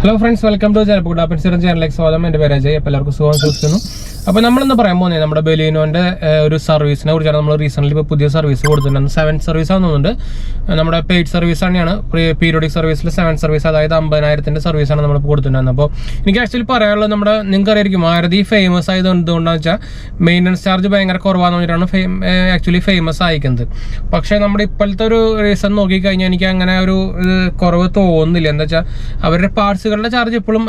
Hello friends, welcome to 𝙑𝙑𝙬𝙬 channel. സ്വാഗതം. എൻ്റെ പേര് അജയ്. എല്ലാവർക്കും സുഖം വിശ്വസിക്കുന്നു. അപ്പോൾ നമ്മളിന്ന് പറയാൻ പോകുന്നത് നമ്മുടെ ബെലീനോന്റെ ഒരു സർവീസിനെ കുറിച്ചാണ്. നമ്മൾ റീസെൻ്റ്ലി ഇപ്പോൾ പുതിയ സർവീസ് കൊടുത്തിട്ടുണ്ട്. 7th service ആണെന്നുണ്ട്. നമ്മുടെ പെയ്ഡ് സർവീസ് തന്നെയാണ്. പീരിയോഡിക് സർവീസിൽ 7th സർവീസ്, അതായത് 50,000-ന്റെ സർവീസാണ് നമ്മളിപ്പോൾ കൊടുത്തിട്ടുണ്ടായിരുന്നത്. അപ്പോൾ എനിക്ക് ആക്ച്വലി പറയാനുള്ളത്, നമ്മുടെ നിങ്ങൾക്ക് അറിയായിരിക്കും മാരുതി ഫേമസ് ആയത് എന്തുകൊണ്ടാണെന്ന് വെച്ചാൽ മെയിൻ്റനൻസ് ചാർജ് ഭയങ്കര കുറവാണെന്ന് പറഞ്ഞിട്ടാണ് ആക്ച്വലി ഫേമസ് ആയിരിക്കുന്നത്. പക്ഷേ നമ്മുടെ ഇപ്പോഴത്തെ ഒരു റീസൺ നോക്കിക്കഴിഞ്ഞാൽ എനിക്ക് അങ്ങനെ ഒരു കുറവ് തോന്നുന്നില്ല. എന്താ വെച്ചാൽ അവരുടെ പാർട്സുകളുടെ ചാർജ് ഇപ്പോഴും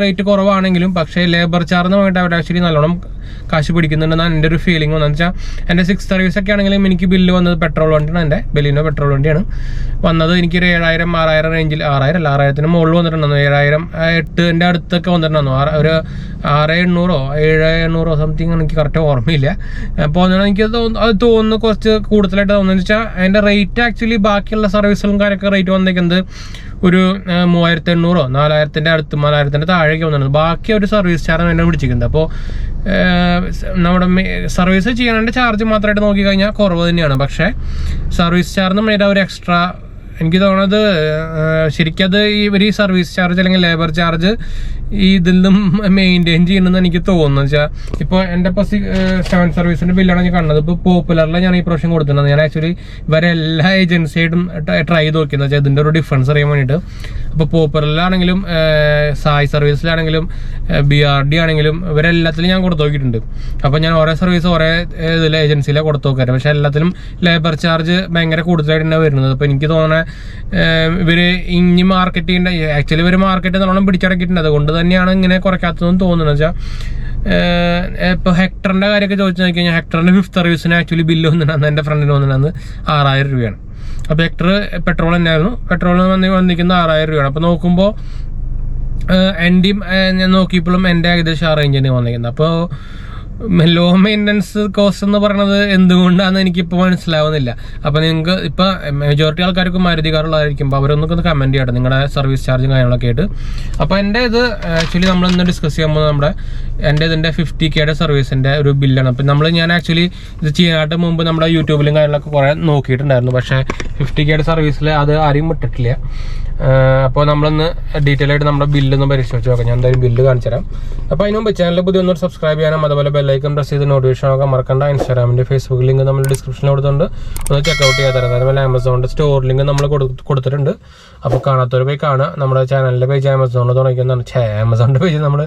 റേറ്റ് കുറവാണെങ്കിലും, പക്ഷേ ലേബർ ചാർജിന് വേണ്ടി അവർ ആക്ച്വലി നല്ലോണം കാശ് പിടിക്കുന്നുണ്ടെന്നാണ് എൻ്റെ ഒരു ഫീലിംഗ്. എന്ന് വെച്ചാൽ എൻ്റെ 6th സർവീസ് ഒക്കെ ആണെങ്കിലും എനിക്ക് ബില്ല് വന്നത് പെട്രോൾ വണ്ടിയാണ്. എൻ്റെ ബെലീനോ പെട്രോൾ വണ്ടിയാണ് വന്നത്. എനിക്കൊരു 7,000-6,000 റേഞ്ചിൽ, 6,000-6,000 മുകളിൽ വന്നിട്ടുണ്ടായിരുന്നു. 7,000-8,000 അടുത്തൊക്കെ വന്നിട്ടുണ്ടായിരുന്നു. ഒരു 6,800 7,800 സംതിങ്, എനിക്ക് കറക്റ്റ് ഓർമ്മയില്ല. അപ്പോൾ എനിക്ക് അത് തോന്നുന്നു കുറച്ച് കൂടുതലായിട്ട് തോന്നുന്നത് വെച്ചാൽ അതിൻ്റെ റേറ്റ് ആക്ച്വലി ബാക്കിയുള്ള സർവീസുകളും കാര്യമൊക്കെ റേറ്റ് വന്നേക്കുന്നത് ഒരു 3,800 4,000-ന്റെ അടുത്ത് 4,000-ന്റെ താഴേക്ക് വന്നിട്ടുണ്ട്. ബാക്കി ഒരു സർവീസ് ചാർജ് എന്നെ പിടിച്ചിരിക്കുന്നത്. അപ്പോൾ നമ്മുടെ സർവീസ് ചെയ്യാനുള്ള ചാർജ് മാത്രമായിട്ട് നോക്കിക്കഴിഞ്ഞാൽ കുറവ് തന്നെയാണ്. പക്ഷേ സർവീസ് ചാർജ് മേലെ ഒരു എക്സ്ട്രാ എനിക്ക് തോന്നുന്നത് ശരിക്കും അത് ഈ സർവീസ് ചാർജ് അല്ലെങ്കിൽ ലേബർ ചാർജ് ഇതിൽ നിന്നും മെയിൻറ്റെയിൻ ചെയ്യണമെന്ന് എനിക്ക് തോന്നുന്നു. വെച്ചാൽ ഇപ്പോൾ എൻ്റെ ഇപ്പോൾ 7th സർവീസിൻ്റെ ബില്ലാണ് ഞാൻ കണ്ടത്. ഇപ്പോൾ പോപ്പുലറിൽ ഞാൻ ഈ പ്രാവശ്യം കൊടുത്തിട്ടുണ്ട്. ഞാൻ ആക്ച്വലി ഇവരെ എല്ലാ ഏജൻസിയായിട്ടും ട്രൈ ചെയ്ത് നോക്കിയെന്ന് വെച്ചാൽ ഇതിൻ്റെ ഒരു ഡിഫറൻസ് അറിയാൻ വേണ്ടിയിട്ട്. അപ്പോൾ പോപ്പുലറിലാണെങ്കിലും സായ് സർവീസിലാണെങ്കിലും BRD ആണെങ്കിലും ഇവരെല്ലാത്തിലും ഞാൻ കൊടുത്തു നോക്കിയിട്ടുണ്ട്. അപ്പോൾ ഞാൻ ഓരോ സർവീസ് ഓരോ ഇതിൽ ഏജൻസിയിലാണ് കൊടുത്തു നോക്കാറ്. പക്ഷേ എല്ലാത്തിലും ലേബർ ചാർജ് ഭയങ്കര കൂടുതലായിട്ട് തന്നെ വരുന്നത്. അപ്പോൾ എനിക്ക് തോന്നുന്നത് ഇവർ ഇനി മാർക്കറ്റ് ചെയ്യേണ്ട, ആക്ച്വലി ഇവർ മാർക്കറ്റ് നല്ലോണം പിടിച്ചടക്കിയിട്ടുണ്ട്. അതുകൊണ്ട് തന്നെയാണ് ഇങ്ങനെ കുറയ്ക്കാത്തതെന്ന് തോന്നുന്നത്. വെച്ചാൽ ഇപ്പോൾ ഹെക്ടറിൻ്റെ കാര്യമൊക്കെ ചോദിച്ചു നോക്കി കഴിഞ്ഞാൽ ഹെക്ടറിൻ്റെ 5th സർവീസിന് ആക്ച്വലി ബില്ല് വന്നിട്ടുണ്ടെന്ന് എൻ്റെ ഫ്രണ്ടിന് വന്നിട്ടുണ്ടെന്ന് 6,000 രൂപയാണ്. അപ്പോൾ ഹെക്ടർ പെട്രോൾ തന്നെയായിരുന്നു. പെട്രോളിന് വന്നിരിക്കുന്ന 6,000 രൂപയാണ്. അപ്പോൾ നോക്കുമ്പോൾ എൻ്റെയും ഞാൻ നോക്കിയപ്പോഴും എൻ്റെ ഏകദേശം ആ റേഞ്ച് തന്നെ വന്നിരിക്കുന്നത്. അപ്പോൾ ലോ മെയിൻ്റനൻസ് കോസ്റ്റ് എന്ന് പറയുന്നത് എന്തുകൊണ്ടാണെന്ന് എനിക്കിപ്പോൾ മനസ്സിലാവുന്നില്ല. അപ്പോൾ നിങ്ങൾക്ക് ഇപ്പോൾ മെജോറിറ്റി ആൾക്കാർക്ക് മാരുതി കാറുള്ളതായിരിക്കും. അപ്പോൾ അവരൊന്നൊക്കെ കമൻറ്റ് ചെയ്യട്ടെ നിങ്ങളുടെ സർവീസ് ചാർജും കാര്യങ്ങളൊക്കെ ആയിട്ട്. അപ്പോൾ എൻ്റെ ഇത് ആക്ച്വലി നമ്മളിന്ന് ഡിസ്കസ് ചെയ്യുമ്പോൾ ഇതിൻ്റെ 50Kയുടെ സർവീസിൻ്റെ ഒരു ബില്ലാണ്. അപ്പോൾ ഞാൻ ആക്ച്വലി ഇത് ചെയ്യാനായിട്ട് മുമ്പ് നമ്മുടെ യൂട്യൂബിലും കാര്യങ്ങളൊക്കെ കുറേ നോക്കിയിട്ടുണ്ടായിരുന്നു. പക്ഷേ 50Kയുടെ സർവീസിൽ അത് ആരെയും വിട്ടിട്ടില്ല. അപ്പോൾ നമ്മളിന്ന് ഡീറ്റെയിൽ ആയിട്ട് നമ്മുടെ ബില്ലൊന്ന് പരിശോധിച്ച് നോക്കാം. ഞാൻ എന്തായാലും ബില്ല് കാണിച്ചു തരാം. അപ്പോൾ അതിന് മുമ്പ് ചാനൽ പുതിയ ഒന്നും സബ്സ്ക്രൈബ് ചെയ്യാനും അതുപോലെ ബെല്ലൈക്കൺ പ്രസ് ചെയ്ത് നോട്ടിഫിക്കേഷൻ നോക്കാൻ മറക്കണ്ട. ഇൻസ്റ്റാഗ്രാമിൻ്റെ ഫേസ്ബുക്ക് ലിങ്ക് നമ്മൾ ഡിസ്ക്രിപ്ഷനിൽ കൊടുത്തിട്ടുണ്ട്, ഒന്ന് ചെക്കൗട്ട് ചെയ്യാൻ തരാം. അതുപോലെ ആമസോണിൻ്റെ സ്റ്റോർ ലിങ്ക് നമ്മൾ കൊടുത്തിട്ടുണ്ട്. അപ്പോൾ കാണാത്തവർ പോയി കാണുക. നമ്മുടെ ചാനലിൻ്റെ പേജ് ആമസോണിൽ തുടങ്ങിക്കുന്നതാണ്. ആമസോണിൻ്റെ പേജ് നമ്മൾ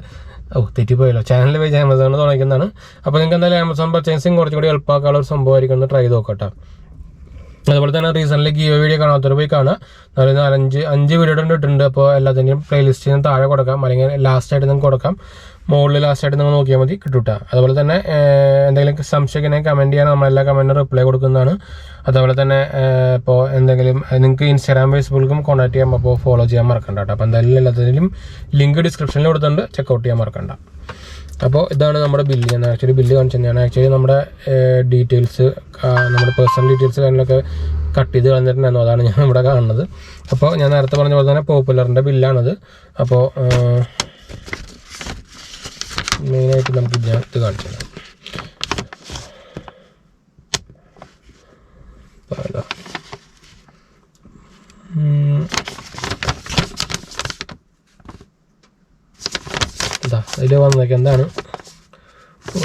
തെറ്റിപ്പോയല്ലോ. ചാനലിൻ്റെ പേജ് ആമസോണിൽ തുടങ്ങിക്കുന്നതാണ്. അപ്പോൾ നിങ്ങൾക്ക് എന്തായാലും ആമസോൺ പർച്ചേസിങ് കുറച്ചുകൂടി എളുപ്പമാക്കാനുള്ള ഒരു സംഭവമായിരിക്കും. ഒന്ന് ട്രൈ ചെയ്ത് നോക്കട്ടെ. അതുപോലെ തന്നെ റീസെൻ്റ്ലി ഗീവ് വീഡിയോ കാണാത്തവർ പോയി കാണുക. 4-5 വീഡിയോ ഇട്ടിട്ടുണ്ട്. അപ്പോൾ എല്ലാത്തിൻ്റെയും പ്ലേലിസ്റ്റിന് താഴെ കൊടുക്കാം, അല്ലെങ്കിൽ ലാസ്റ്റായിട്ട് നിങ്ങൾക്ക് കൊടുക്കാം. മുകളിൽ ലാസ്റ്റായിട്ട് നിങ്ങൾ നോക്കിയാൽ മതി, കിട്ടൂട്ടാ. അതുപോലെ തന്നെ എന്തെങ്കിലും സംശയം കമൻറ്റ് ചെയ്യാൻ നമ്മളെല്ലാ കമൻറ്റിനും റിപ്ലൈ കൊടുക്കുന്നതാണ്. അതുപോലെ തന്നെ ഇപ്പോൾ എന്തെങ്കിലും നിങ്ങൾക്ക് ഇൻസ്റ്റാഗ്രാം ഫേസ്ബുക്കും കോൺടാക്ട് ചെയ്യാം. അപ്പോൾ ഫോളോ ചെയ്യാൻ മറക്കണ്ട കേട്ടോ. അപ്പോൾ എന്തായാലും എല്ലാത്തിനും ലിങ്ക് ഡിസ്ക്രിപ്ഷനിൽ കൊടുത്തിട്ടുണ്ട്, ചെക്കൗട്ട് ചെയ്യാൻ മറക്കണ്ട. അപ്പോൾ ഇതാണ് നമ്മുടെ ബില്ല്. ഞാൻ ആക്ച്വലി ബില്ല് കാണിച്ചത്. ഞാൻ ആക്ച്വലി നമ്മുടെ ഡീറ്റെയിൽസ്, നമ്മുടെ പേഴ്സണൽ ഡീറ്റെയിൽസ് കാര്യങ്ങളൊക്കെ കട്ട് ചെയ്ത് കളഞ്ഞിട്ടുണ്ടായിരുന്നു. അതാണ് ഞാൻ ഇവിടെ കാണുന്നത്. അപ്പോൾ ഞാൻ നേരത്തെ പറഞ്ഞ പോലെ തന്നെ പോപ്പുലറിൻ്റെ ബില്ലാണിത്. അപ്പോൾ മെയിനായിട്ട് നമുക്ക് ഇതിനകത്ത് കാണിച്ചു തരാം. ഇതിൽ വന്നേക്ക് എന്താണ്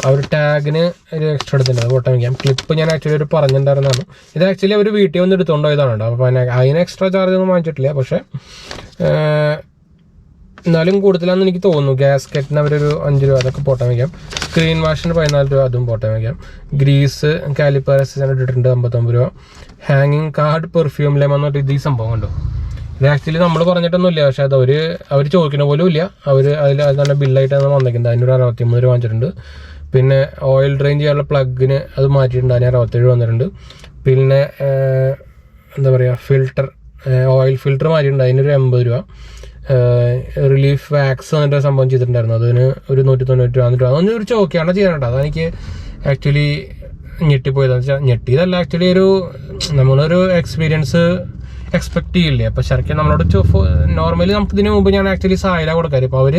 ആ ഒരു ടാഗിന് ഒരു എക്സ്ട്രാ എടുത്തിട്ടുണ്ട്. അത് ഫോട്ടോ വയ്ക്കാം. ക്ലിപ്പ് ഞാൻ ആക്ച്വലി ഒരു പറഞ്ഞിട്ടുണ്ടായിരുന്നതാണ്. ഇത് ആക്ച്വലി അവർ വീട്ടിൽ വന്ന് എടുത്തുകൊണ്ട് പോയതാണ്. അപ്പോൾ അതിന് എക്സ്ട്രാ ചാർജ് ഒന്നും വാങ്ങിച്ചിട്ടില്ല. പക്ഷേ എന്നാലും കൂടുതലാണെന്ന് എനിക്ക് തോന്നുന്നു. ഗ്യാസ്കറ്റിന് അവരൊരു 5 രൂപ അതൊക്കെ പോട്ടാൻ വയ്ക്കാം. സ്ക്രീൻ വാഷിന് 14 രൂപ അതും പോട്ടാൻ വയ്ക്കാം. ഗ്രീസ് കാലിപ്പർ ഇട്ടിട്ടുണ്ട് 59 രൂപ. ഹാങ്ങിങ് കാർഡ് പെർഫ്യൂം ലെമൺ എന്ന് പറഞ്ഞിട്ട് ഈ സംഭവം കണ്ടോ. ഇത് ആക്ച്വലി നമ്മൾ പറഞ്ഞിട്ടൊന്നുമില്ല. പക്ഷേ അത് അവർ ചോദിക്കുന്ന പോലും ഇല്ല. അതിൽ അത് തന്നെ ബില്ലായിട്ടാണ് വന്നിരിക്കുന്നത്. അതിനൊരു 63 രൂപ വാങ്ങിച്ചിട്ടുണ്ട്. പിന്നെ ഓയിൽ ഡ്രെയിൻ ചെയ്യാനുള്ള പ്ലഗിന് അത് മാറ്റിയിട്ടുണ്ട്. അതിന് 67 വന്നിട്ടുണ്ട്. പിന്നെ എന്താ പറയുക, ഓയിൽ ഫിൽറ്റർ മാറ്റിയിട്ടുണ്ട്. അതിനൊരു 80 രൂപ. റിലീഫ് വാക്സ് എന്നിട്ട് സംഭവം ചെയ്തിട്ടുണ്ടായിരുന്നു. അതിന് ഒരു 190 രൂപ. അതൊന്നും ഒരു ചോക്കിയാണ് ചെയ്യാനുണ്ട്. അതെനിക്ക് ആക്ച്വലി ഞെട്ടിപ്പോയതെന്ന് വെച്ചാൽ, ഞെട്ടിയതല്ല, ആക്ച്വലി നമ്മളൊരു എക്സ്പീരിയൻസ് എക്സ്പെക്ട് ചെയ്യില്ലേ. അപ്പോൾ ശരിക്കും നമ്മളോട് നോർമലി നമുക്കിതിന് മുമ്പ് ഞാൻ ആക്ച്വലി സായല കൊടുക്കാറ്. ഇപ്പോൾ അവർ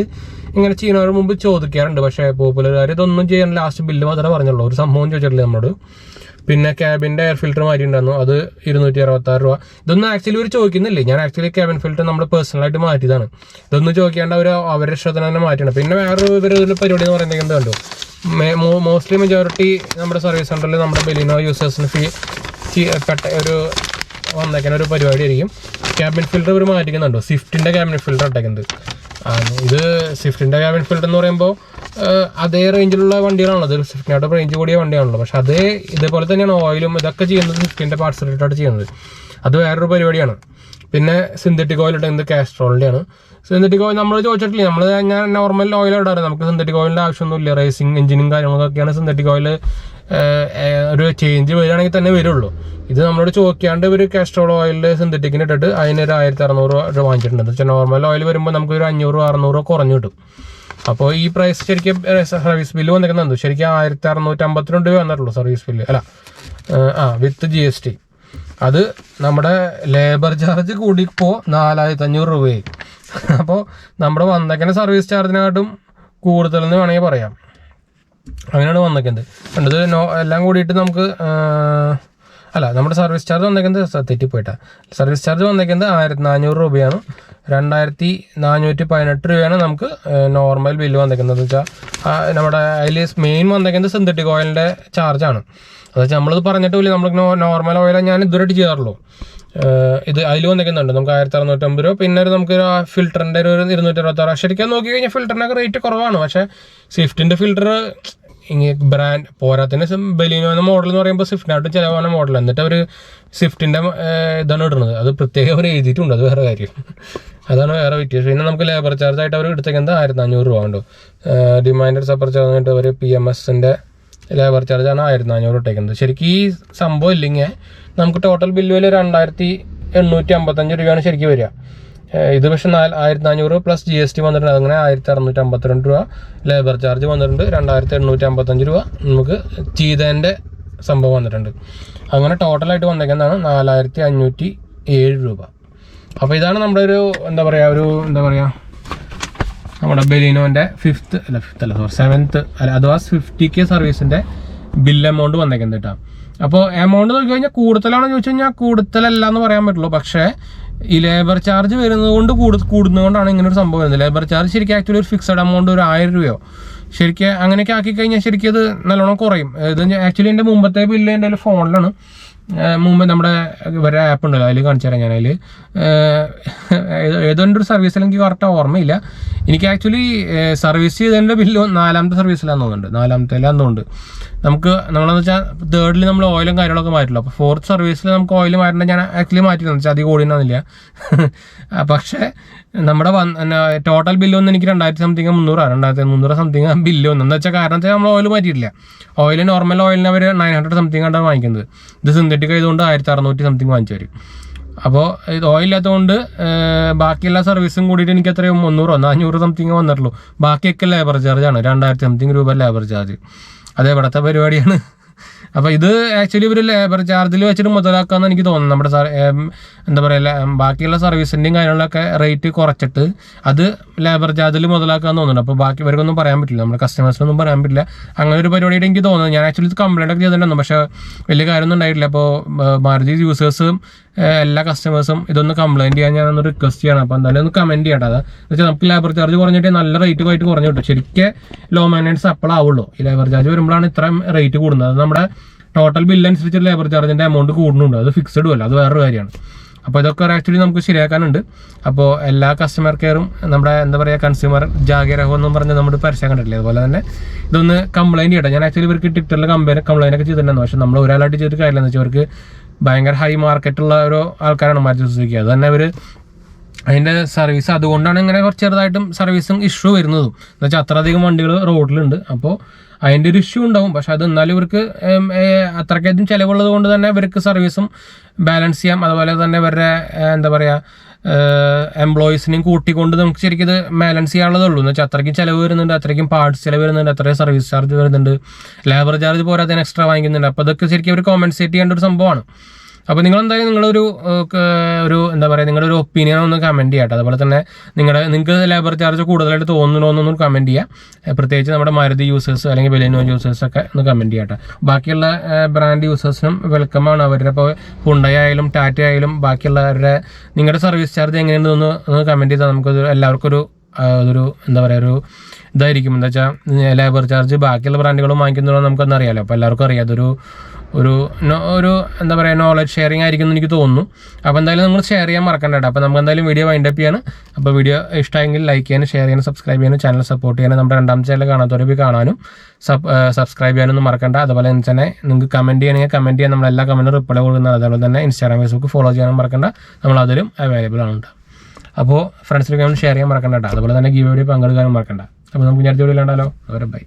ഇങ്ങനെ ചെയ്യുന്നവരുടെ മുമ്പ് ചോദിക്കാറുണ്ട്. പക്ഷേ പോപ്പുലർകാർ ഇതൊന്നും ചെയ്യാൻ ലാസ്റ്റ് ബില്ല് മാത്രമേ പറഞ്ഞുള്ളൂ. ഒരു സംഭവം ചോദിച്ചിട്ടില്ല നമ്മളോട്. പിന്നെ ക്യാബിൻ്റെ എയർ ഫിൽറ്റർ മാറ്റിയിട്ടുണ്ടായിരുന്നു, അത് 266 രൂപ. ഇതൊന്നും ആക്ച്വലി ഒരു ചോദിക്കുന്നില്ലേ, ഞാൻ ആക്ച്വലി ക്യാബിൻ ഫിൽറ്റർ നമ്മൾ പേഴ്സണലായിട്ട് മാറ്റിയതാണ്. ഇതൊന്നും ചോദിക്കേണ്ട അവരുടെ ഇഷ്ടത്തിന് തന്നെ മാറ്റിയാണ്. പിന്നെ വേറൊരു പരിപാടി എന്ന് പറയുന്നത് കണ്ടോ, മോസ്റ്റ്ലി മെജോറിറ്റി നമ്മുടെ സർവീസ് സെൻ്ററിൽ നമ്മുടെ ബെലിനോ യൂസേഴ്സിന് ഒരു വന്നേക്കുന്ന ഒരു പരിപാടി ആയിരിക്കും. ക്യാബിൻ ഫിൽറ്റർ ഇവർ മാറ്റിക്കുന്നുണ്ടോ, സ്വിഫ്റ്റിൻ്റെ ക്യാബിൻ ഫിൽറ്റർ ഇട്ടേക്കുന്നത്. ഇത് സ്വിഫ്റ്റിൻ്റെ ക്യാബിൻ ഫിൽറ്റർ എന്ന് പറയുമ്പോൾ അതേ റേഞ്ചിലുള്ള വണ്ടികളാണല്ലോ, ഇത് സ്വിഫ്റ്റിനായിട്ട് റേഞ്ച് കൂടിയ വണ്ടിയാണല്ലോ. പക്ഷെ ഇതേപോലെ തന്നെയാണ് ഓയിലും ഇതൊക്കെ ചെയ്യുന്നത് സ്വിഫ്റ്റിൻ്റെ പാർട്സ് റിലേറ്റഡ് ചെയ്യുന്നത്. അത് വേറൊരു പരിപാടിയാണ്. പിന്നെ സിന്തറ്റിക് ഓയിൽ ഇട്ടുന്നത് കാസ്ട്രോളിൻ്റെയാണ്. സിന്തറ്റിക് ഓയിൽ നമ്മൾ ചോദിച്ചിട്ടില്ല, ഞാൻ നോർമൽ ഓയിൽ ഇടാറ്, നമുക്ക് സിന്തറ്റിക് ഓയിലിൻ്റെ ആവശ്യമൊന്നുമില്ല. റേസിംഗ് എഞ്ചിനും കാര്യങ്ങളൊക്കെയാണ് സിന്തറ്റിക് ഓയിൽ ഒരു ചേഞ്ച് വരികയാണെങ്കിൽ തന്നെ വരുള്ളൂ. ഇത് നമ്മളോട് ചോദിക്കാണ്ട് ഒരു കാസ്ട്രോൾ ഓയിലിൽ സിന്തറ്റിക്കിന് ഇട്ടിട്ട് അതിനൊരു 1600 രൂപ വാങ്ങിച്ചിട്ടുണ്ട്. എന്ന് വെച്ചാൽ നോർമൽ ഓയിൽ വരുമ്പോൾ നമുക്കൊരു 500-600 കുറഞ്ഞു കിട്ടും. അപ്പോൾ ഈ പ്രൈസ് ശരിക്കും സർവീസ് ബില്ല് വന്നിരിക്കുന്നത് ശരിക്കും 1652 രൂപ വന്നിട്ടുള്ളൂ സർവീസ് ബില്ല്, അല്ല വിത്ത് GST. അത് നമ്മുടെ ലേബർ ചാർജ് കൂടിപ്പോൾ 4500 രൂപയായി. അപ്പോൾ നമ്മുടെ വന്നേക്കുന്ന സർവീസ് ചാർജിനെക്കാട്ടും കൂടുതലെന്ന് വേണമെങ്കിൽ പറയാം. അങ്ങനെയാണ് വന്നേക്കുന്നത്. കണ്ടത് എല്ലാം കൂടിയിട്ട് നമുക്ക് നമ്മുടെ സർവീസ് ചാർജ് വന്നേക്കുന്നത് തെറ്റിപ്പോയിട്ടാ. സർവീസ് ചാർജ് വന്നേക്കുന്നത് 1400 രൂപയാണ്. 2418 രൂപയാണ് നമുക്ക് നോർമൽ ബില്ല് വന്നേക്കുന്നത്. വെച്ചാൽ നമ്മുടെ അതിൽ മെയിൻ വന്നേക്കുന്നത് സിന്തറ്റിക് ഓയിലിൻ്റെ ചാർജാണ്. അത് വെച്ചാൽ നമ്മളിത് പറഞ്ഞിട്ടില്ല, നമ്മൾ നോർമൽ ഓയിലാണ് ഞാൻ ഇതുവരെയായിട്ട് ചെയ്യാറുള്ളൂ. ഇത് അതിൽ വന്നേക്കുന്നുണ്ട് നമുക്ക് 1650 രൂപ. പിന്നെ നമുക്ക് ഫിൽറ്ററിൻ്റെ ഒരു 266. ശരിക്കും നോക്കി കഴിഞ്ഞാൽ ഫിൽറ്ററിനൊക്കെ റേറ്റ് കുറവാണ്. പക്ഷേ സ്വിഫ്റ്റിൻ്റെ ഫിൽറ്റർ ബ്രാൻഡ് പോരാത്തിന് ബെലിനോ എന്ന മോഡൽ എന്ന് പറയുമ്പോൾ സ്വിഫ്റ്റിനായിട്ട് ചിലവാണ് മോഡൽ. എന്നിട്ട് അവർ സ്വിഫ്റ്റിൻ്റെ ഇതാണ് ഇടുന്നത്, അത് പ്രത്യേകം അവർ എഴുതിയിട്ടുണ്ട്, അത് വേറെ കാര്യം. അതാണ് വേറെ വ്യത്യാസം. പിന്നെ നമുക്ക് ലേബർ ചാർജ് ആയിട്ട് അവർ എടുത്തേക്കുന്നത് 1500 രൂപ ഉണ്ടോ. ഡിമാൻഡ് സപ്പർ ചാർജ് ആയിട്ട് അവർ PMSൻ്റെ ലേബർ ചാർജാണ് 1400 ഇട്ടേക്കുന്നത്. ശരിക്കും ഈ സംഭവം ഇല്ലെങ്കിൽ നമുക്ക് ടോട്ടൽ ബില്ല് വില 2855 രൂപയാണ് ശരിക്കും വരിക. ഇത് പക്ഷേ 1400 പ്ലസ് GST വന്നിട്ടുണ്ട്. അങ്ങനെ 1652 രൂപ ലേബർ ചാർജ് വന്നിട്ടുണ്ട്. 2855 രൂപ നമുക്ക് ചെയ്തതിൻ്റെ സംഭവം വന്നിട്ടുണ്ട്. അങ്ങനെ ടോട്ടലായിട്ട് വന്നേക്കുന്നതാണ് 4507 രൂപ. അപ്പോൾ ഇതാണ് നമ്മുടെ ഒരു എന്താ പറയുക നമ്മുടെ ബെലിനോൻ്റെ 7th അഥവാ 50K സർവീസിൻ്റെ ബില്ല് എമൗണ്ട് വന്നേക്കുന്നത് കേട്ടോ. അപ്പോൾ എമൗണ്ട് നോക്കി കഴിഞ്ഞാൽ കൂടുതലാണെന്ന് ചോദിച്ചു കഴിഞ്ഞാൽ കൂടുതലല്ല എന്ന് പറയാൻ പറ്റുള്ളൂ. പക്ഷേ ഈ ലേബർ ചാർജ് വരുന്നത് കൊണ്ട് കൂടുന്നതുകൊണ്ടാണ് ഇങ്ങനെ ഒരു സംഭവം വരുന്നത്. ലേബർ ചാർജ് ശരിക്കും ആക്ച്വലി ഒരു ഫിക്സഡ് എമൗണ്ട് ഒരു 1000 രൂപയോ ശരിക്കും അങ്ങനെയൊക്കെ ആക്കി കഴിഞ്ഞാൽ ശരിക്കും അത് നല്ലോണം കുറയും. ഇത് ആക്ച്വലി എൻ്റെ മുമ്പത്തെ ബില്ല് എൻ്റെ ഫോണിലാണ്. മുമ്പ് നമ്മുടെ ഇവരുടെ ആപ്പ് ഉണ്ടല്ലോ, അതിൽ കാണിച്ചു തരാം. ഞാൻ അതിൽ ഏതോ ഒരു സർവീസിൽ എനിക്ക് കറക്റ്റ് ഓർമ്മയില്ല. എനിക്ക് ആക്ച്വലി സർവീസ് ചെയ്തതിൻ്റെ ബില്ല് 4ാമത്തെ സർവീസിലാന്ന് തോന്നുന്നുണ്ട്, 4ാമത്തേലാന്നുണ്ട്. നമ്മളെന്ന് വെച്ചാൽ 3rd നമ്മൾ ഓയിലും കാര്യങ്ങളൊക്കെ മാറ്റില്ല. അപ്പോൾ 4th സർവീസിൽ നമുക്ക് ഓയിൽ മാറ്റേണ്ട ഞാൻ ആക്ച്വലി മാറ്റിയെന്ന് വെച്ചാൽ അധികം ഓടിയൊന്നുമില്ല. പക്ഷേ നമ്മുടെ ടോട്ടൽ ബില്ല് വന്ന് എനിക്ക് 2300 സംതിങ് ബില്ല് വന്നു. എന്ന് വെച്ചാൽ കാരണം വെച്ചാൽ നമ്മൾ ഓയിൽ മാറ്റിയിട്ടില്ല. ഓയിൽ നോർമൽ ഓയിലിന് അവർ 900 സംതിങ് കണ്ടാണ് വാങ്ങിക്കുന്നത്. ഇത് സിന്തറ്റിക് ആയതുകൊണ്ട് 1600 സംതിങ് വാങ്ങിച്ചു വരും. അപ്പോൾ ഇത് ഓയിലില്ലാത്തതുകൊണ്ട് ബാക്കിയെല്ലാ സർവീസും കൂടിയിട്ട് എനിക്ക് എത്രയും 300-400 സംതിങ് വന്നിട്ടുള്ളൂ. ബാക്കിയൊക്കെ ലേബർ ചാർജാണ്, 2000 സംതിങ് രൂപ ലേബർ ചാർജ്. അത് എവിടത്തെ പരിപാടിയാണ്. അപ്പോൾ ഇത് ആക്ച്വലി ഒരു ലേബർ ചാർജിൽ വെച്ചിട്ട് മുതലാക്കാമെന്ന് എനിക്ക് തോന്നുന്നു. നമ്മുടെ എന്താ പറയുക, ബാക്കിയുള്ള സർവീസിൻ്റെയും കാര്യങ്ങളിലൊക്കെ റേറ്റ് കുറച്ചിട്ട് അത് ലേബർ ചാർജിൽ മുതലാക്കാമെന്ന് തോന്നുന്നുണ്ട്. അപ്പോൾ ബാക്കി ഇവർക്കൊന്നും പറയാൻ പറ്റില്ല, നമ്മുടെ കസ്റ്റമേഴ്സിനൊന്നും പറയാൻ പറ്റില്ല. അങ്ങനെ ഒരു പരിപാടിയുടെ എനിക്ക് തോന്നുന്നു. ഞാൻ ആക്ച്വലി ഇത് കംപ്ലൈൻ്റ് ഒക്കെ ചെയ്തിട്ടുണ്ടായിരുന്നു, പക്ഷേ വലിയ കാര്യമൊന്നും ഉണ്ടായിട്ടില്ല. അപ്പോൾ മാരുതി യൂസേഴ്സും എല്ലാ കസ്റ്റമേഴ്സും ഇതൊന്ന് കംപ്ലൈൻറ്റ് ചെയ്യാൻ ഞാനൊന്ന് റിക്വസ്റ്റ് ചെയ്യണം. അപ്പോൾ എന്തായാലും ഒന്ന് കമൻറ്റ് ചെയ്യട്ടെ. അത് വെച്ചാൽ നമുക്ക് ലേബർ ചാർജ് കുറഞ്ഞിട്ട് നല്ല റേറ്റ് ആയിട്ട് കുറഞ്ഞു കിട്ടും. ശരിക്കും ലോ മെയിൻ്റെനൻസ് അപ്പോഴാവുള്ളൂ. ഈ ലേബർ ചാർജ് വരുമ്പോഴാണ് ഇത്രയും റേറ്റ് കൂടുന്നത്. അത് നമ്മുടെ ടോട്ടൽ ബില്ല് അനുസരിച്ച് ലേബർ ചാർജിൻ്റെ എമൗണ്ട് കൂടുന്നുണ്ട്. അത് ഫിക്സഡും അല്ല, അത് വേറൊരു കാര്യമാണ്. അപ്പോൾ ഇതൊക്കെ ആക്ച്വലി നമുക്ക് ശരിയാക്കാനുണ്ട്. അപ്പോൾ എല്ലാ കസ്റ്റമർ കെയറും നമ്മുടെ എന്താ പറയുക കൺസ്യൂമർ ജാഗ്രത എന്നും പറഞ്ഞ് നമ്മുടെ പരസ്യം കണ്ടിട്ടില്ലേ, അതുപോലെ തന്നെ ഇതൊന്ന് കംപ്ലൈൻറ്റ് ചെയ്യട്ടെ. ഞാൻ ആക്ച്വലി ഇവർക്ക് ട്വിറ്ററിൽ കംപ്ലൈൻ്റ് ഒക്കെ ചെയ്തിട്ടുണ്ടായിരുന്നു. പക്ഷേ നമ്മൾ ഒരാളായിട്ട് ചെയ്തിട്ട് കാര്യമില്ലെന്ന് വെച്ചാൽ അവർക്ക് ഭയങ്കര ഹൈ മാർക്കറ്റുള്ള ഒരു ആൾക്കാരാണ് മാറ്റി സുസുക്കി. അത് തന്നെ അവർ അതിൻ്റെ സർവീസ് അതുകൊണ്ടാണ് ഇങ്ങനെ കുറച്ച് ചെറുതായിട്ടും സർവീസും ഇഷ്യൂ വരുന്നതും. എന്ന് വെച്ചാൽ അത്രയധികം വണ്ടികൾ റോഡിലുണ്ട്. അപ്പോൾ അതിൻ്റെ ഒരു ഇഷ്യൂ ഉണ്ടാവും. പക്ഷെ അത് എന്നാലും ഇവർക്ക് അത്രയ്ക്കധികം ചിലവുള്ളത് കൊണ്ട് തന്നെ ഇവർക്ക് സർവീസും ബാലൻസ് ചെയ്യാം. അതുപോലെ തന്നെ ഇവരുടെ എന്താ പറയുക എംപ്ലോയീസിനെയും കൂട്ടിക്കൊണ്ട് നമുക്ക് ശരിക്കും ഇത് ബാലൻസ് ചെയ്യാനുള്ളതുള്ളൂ. എന്ന് വെച്ചാൽ അത്രയ്ക്കും ചിലവ് വരുന്നുണ്ട്, അത്രയ്ക്കും പാർട്സ് ചിലവ് വരുന്നുണ്ട്, അത്രയും സർവീസ് ചാർജ് വരുന്നുണ്ട്, ലേബർ ചാർജ് പോരാതെ എക്സ്ട്രാ വാങ്ങിക്കുന്നുണ്ട്. അപ്പോൾ അതൊക്കെ ശരിക്കും അവർ കോമ്പൻസേറ്റ് ചെയ്യേണ്ട ഒരു സംഭവമാണ്. അപ്പോൾ നിങ്ങളെന്തായാലും ഒരു എന്താ പറയുക നിങ്ങളുടെ ഒരു ഒപ്പീനിയൻ ഒന്ന് കമൻറ്റ് ചെയ്യാം. അതുപോലെ തന്നെ നിങ്ങൾക്ക് ലേബർ ചാർജ് കൂടുതലായിട്ട് തോന്നുന്നുണ്ടോയെന്നൊന്ന് കമൻറ്റ് ചെയ്യുക. പ്രത്യേകിച്ച് നമ്മുടെ മാരുതി യൂസേഴ്സ് അല്ലെങ്കിൽ ബലെനോ യൂസേഴ്സൊക്കെ ഒന്ന് കമൻറ്റ് ചെയ്യാം. ബാക്കിയുള്ള ബ്രാൻഡ് യൂസേഴ്സിനും വെൽക്കമാണ്. അവരുടെ ഇപ്പോൾ ഹുണ്ടായി ആയാലും ടാറ്റ ആയാലും ബാക്കിയുള്ളവരുടെ നിങ്ങളുടെ സർവീസ് ചാർജ് എങ്ങനെയുണ്ടെന്ന് ഒന്ന് കമൻറ്റ് ചെയ്താൽ നമുക്കൊരു എല്ലാവർക്കും ഒരു എന്താ പറയുക ഒരു ഇതായിരിക്കും. എന്താ വെച്ചാൽ ലേബർ ചാർജ് ബാക്കിയുള്ള ബ്രാൻഡുകളും വാങ്ങിക്കുന്നതോ നമുക്കൊന്നും അറിയാമല്ലോ. അപ്പോൾ എല്ലാവർക്കും അറിയാം ഒരു എന്താ പറയുക നോളജ് ഷെയറിംഗ് ആയിരിക്കും എന്ന് എനിക്ക് തോന്നുന്നു. അപ്പോൾ എന്തായാലും നിങ്ങൾ ഷെയർ ചെയ്യാൻ മറക്കണ്ട. അപ്പോൾ നമുക്ക് എന്തായാലും വീഡിയോ വൈൻഡപ്പ് ചെയ്യാണ്. അപ്പോൾ വീഡിയോ ഇഷ്ടമെങ്കിൽ ലൈക്ക് ചെയ്യാനും ഷെയർ ചെയ്യാനും സബ്സ്ക്രൈബ് ചെയ്യാനും ചാനൽ സപ്പോർട്ട് ചെയ്യാനും നമ്മുടെ രണ്ടാമത്തെ ചാനൽ കാണാത്തവരെ പോയി കാണാനും സബ്സ്ക്രൈബ് ചെയ്യാനൊന്നും മറക്കണ്ട. അതുപോലെ തന്നെ നിങ്ങൾക്ക് കമൻറ്റ് ചെയ്യണമെങ്കിൽ കമൻറ്റ് ചെയ്യാൻ നമ്മളെല്ലാ കമൻറ്റും റിപ്ലൈ കൊടുക്കുന്നത്. അതുപോലെ തന്നെ ഇൻസ്റ്റാഗ്രാം ഫേസ്ബുക്ക് ഫോളോ ചെയ്യാനും മറക്കണ്ട. നമ്മളതിലും അവൈലബിൾ ആണ്. അപ്പോൾ ഫ്രണ്ട്സിലേക്ക് ഷെയർ ചെയ്യാൻ മറക്കണ്ട. അതുപോലെ തന്നെ ഗീവ് വീഡിയോ പങ്കെടുക്കാനും മറക്കണ്ട. അപ്പോൾ നമുക്ക് അടുത്ത വീഡിയോ കണ്ടാലോ. അവരെ ബൈ.